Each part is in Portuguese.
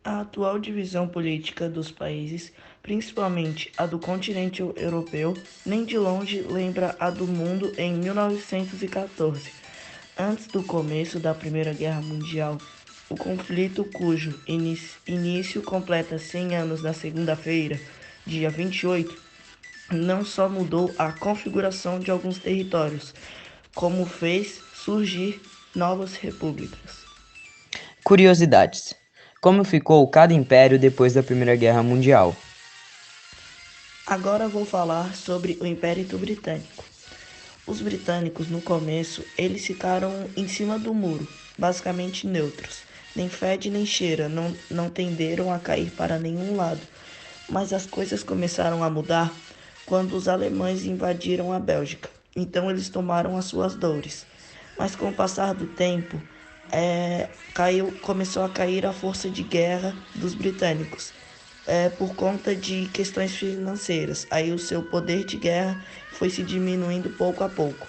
A atual divisão política dos países, principalmente a do continente europeu, nem de longe lembra a do mundo em 1914, antes do começo da Primeira Guerra Mundial. O conflito, cujo início completa 100 anos na segunda-feira, dia 28, não só mudou a configuração de alguns territórios, como fez surgir novas repúblicas. Curiosidades. Como ficou cada império depois da Primeira Guerra Mundial? Agora vou falar sobre o Império Britânico. Os britânicos, no começo, eles ficaram em cima do muro, basicamente neutros. Nem fede nem cheira, não tenderam a cair para nenhum lado. Mas as coisas começaram a mudar quando os alemães invadiram a Bélgica. Então eles tomaram as suas dores. Mas com o passar do tempo, começou a cair a força de guerra dos britânicos, por conta de questões financeiras. Aí o seu poder de guerra foi se diminuindo pouco a pouco.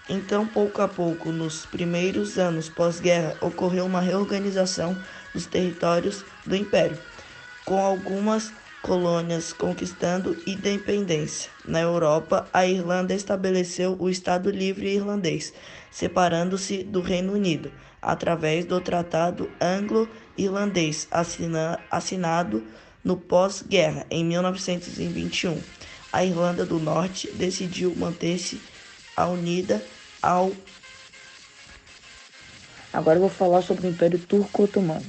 Então, pouco a pouco, nos primeiros anos pós-guerra, ocorreu uma reorganização dos territórios do Império, com algumas colônias conquistando independência. Na Europa, a Irlanda estabeleceu o Estado Livre Irlandês, separando-se do Reino Unido, através do Tratado Anglo-Irlandês, assinado no pós-guerra, em 1921. A Irlanda do Norte decidiu manter-se unida ao... Agora eu vou falar sobre o Império Turco-Otomano.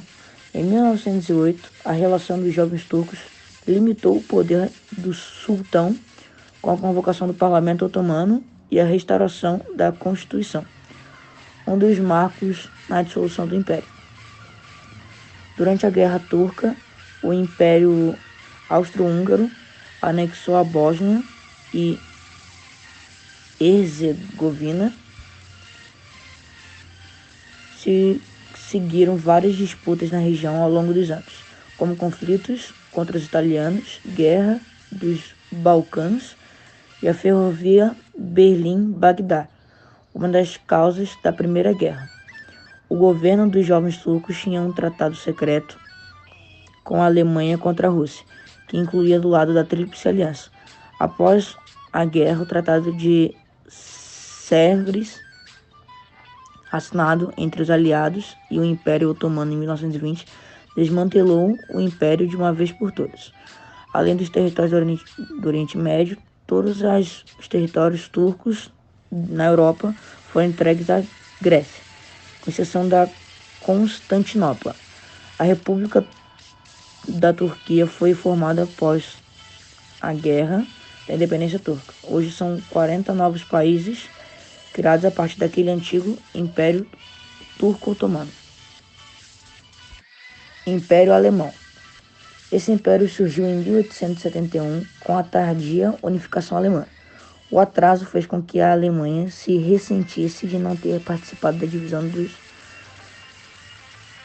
Em 1908, a relação dos jovens turcos limitou o poder do sultão com a convocação do parlamento otomano e a restauração da Constituição, um dos marcos na dissolução do Império. Durante a Guerra Turca, o Império Austro-Húngaro anexou a Bósnia e Herzegovina. Se seguiram várias disputas na região ao longo dos anos, como conflitos contra os italianos, guerra dos Balcãs e a ferrovia Berlim-Bagdá, uma das causas da Primeira Guerra. O governo dos jovens turcos tinha um tratado secreto com a Alemanha contra a Rússia, que incluía do lado da Tríplice Aliança. Após a guerra, o Tratado de Sèvres, assinado entre os aliados e o Império Otomano em 1920, desmantelou o Império de uma vez por todas. Além dos territórios do Oriente Médio, todos os territórios turcos na Europa foram entregues à Grécia, com exceção da Constantinopla. A República da Turquia foi formada após a Guerra da Independência Turca. Hoje são 40 novos países criados a partir daquele antigo Império Turco-Otomano. Império Alemão. Esse império surgiu em 1871 com a tardia unificação alemã. O atraso fez com que a Alemanha se ressentisse de não ter participado da divisão dos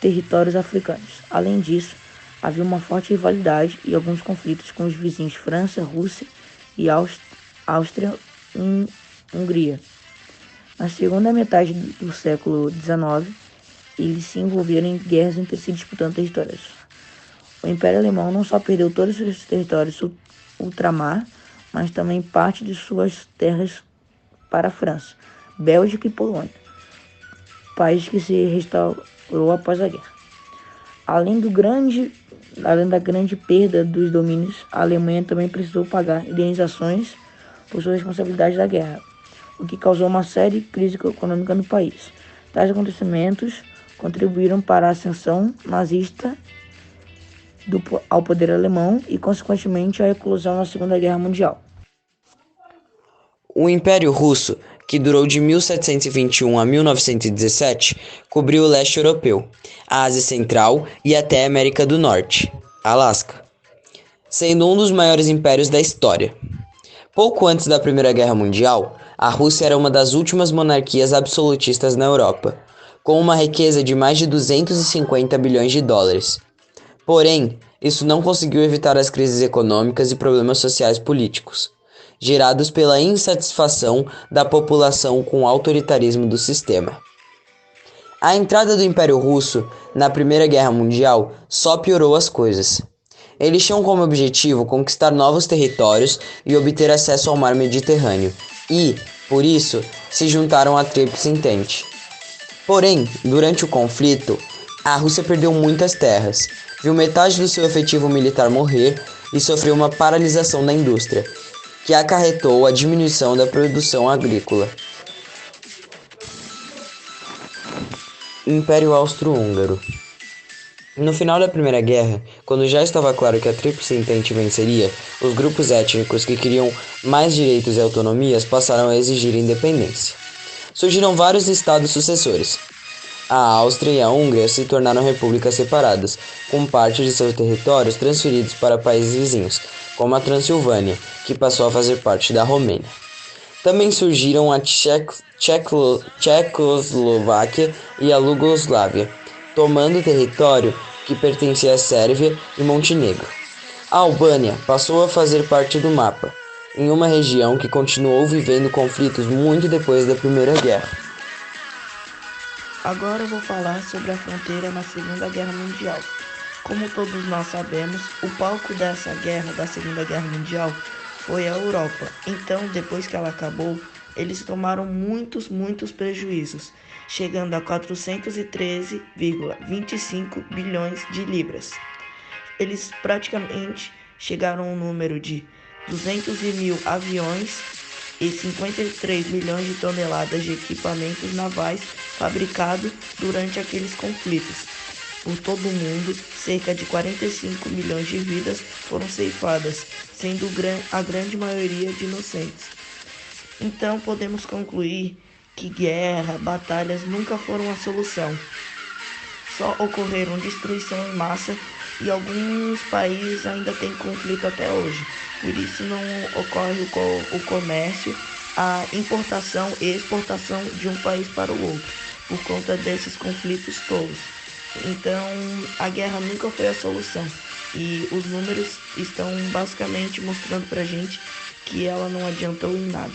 territórios africanos. Além disso, havia uma forte rivalidade e alguns conflitos com os vizinhos França, Rússia e Áustria-Hungria. Na segunda metade do século XIX, eles se envolveram em guerras entre si disputando territórios. O Império Alemão não só perdeu todos os seus territórios ultramar, mas também parte de suas terras para a França, Bélgica e Polônia, país que se restaurou após a guerra. Além da grande perda dos domínios, a Alemanha também precisou pagar indenizações por suas responsabilidades da guerra, o que causou uma séria crise econômica no país. Tais acontecimentos contribuíram para a ascensão nazista ao poder alemão e, consequentemente, à eclosão na Segunda Guerra Mundial. O Império Russo, que durou de 1721 a 1917, cobriu o leste europeu, a Ásia Central e até a América do Norte, Alasca, sendo um dos maiores impérios da história. Pouco antes da Primeira Guerra Mundial, a Rússia era uma das últimas monarquias absolutistas na Europa, com uma riqueza de mais de 250 bilhões de dólares. Porém, isso não conseguiu evitar as crises econômicas e problemas sociais políticos, gerados pela insatisfação da população com o autoritarismo do sistema. A entrada do Império Russo na Primeira Guerra Mundial só piorou as coisas. Eles tinham como objetivo conquistar novos territórios e obter acesso ao mar Mediterrâneo, e, por isso, se juntaram à Tríplice Entente. Porém, durante o conflito, a Rússia perdeu muitas terras, viu metade do seu efetivo militar morrer e sofreu uma paralisação da indústria, que acarretou a diminuição da produção agrícola. Império Austro-Húngaro. No final da Primeira Guerra, quando já estava claro que a Tríplice Entente venceria, os grupos étnicos que queriam mais direitos e autonomias passaram a exigir independência. Surgiram vários estados sucessores. A Áustria e a Hungria se tornaram repúblicas separadas, com parte de seus territórios transferidos para países vizinhos, como a Transilvânia, que passou a fazer parte da Romênia. Também surgiram a Tchecoslováquia e a Iugoslávia, tomando território que pertencia à Sérvia e Montenegro. A Albânia passou a fazer parte do mapa, em uma região que continuou vivendo conflitos muito depois da Primeira Guerra. Agora eu vou falar sobre a fronteira na Segunda Guerra Mundial. Como todos nós sabemos, o palco dessa guerra, da Segunda Guerra Mundial, foi a Europa. Então, depois que ela acabou, eles tomaram muitos prejuízos, chegando a 413,25 bilhões de libras. Eles praticamente chegaram ao número de 200.000 aviões e 53 milhões de toneladas de equipamentos navais fabricados durante aqueles conflitos. Por todo o mundo, cerca de 45 milhões de vidas foram ceifadas, sendo a grande maioria de inocentes. Então, podemos concluir que guerra, batalhas nunca foram a solução. Só ocorreram destruição em massa e alguns países ainda têm conflito até hoje. Por isso não ocorre o comércio, a importação e exportação de um país para o outro, por conta desses conflitos todos. Então, a guerra nunca foi a solução. E os números estão basicamente mostrando pra gente que ela não adiantou em nada.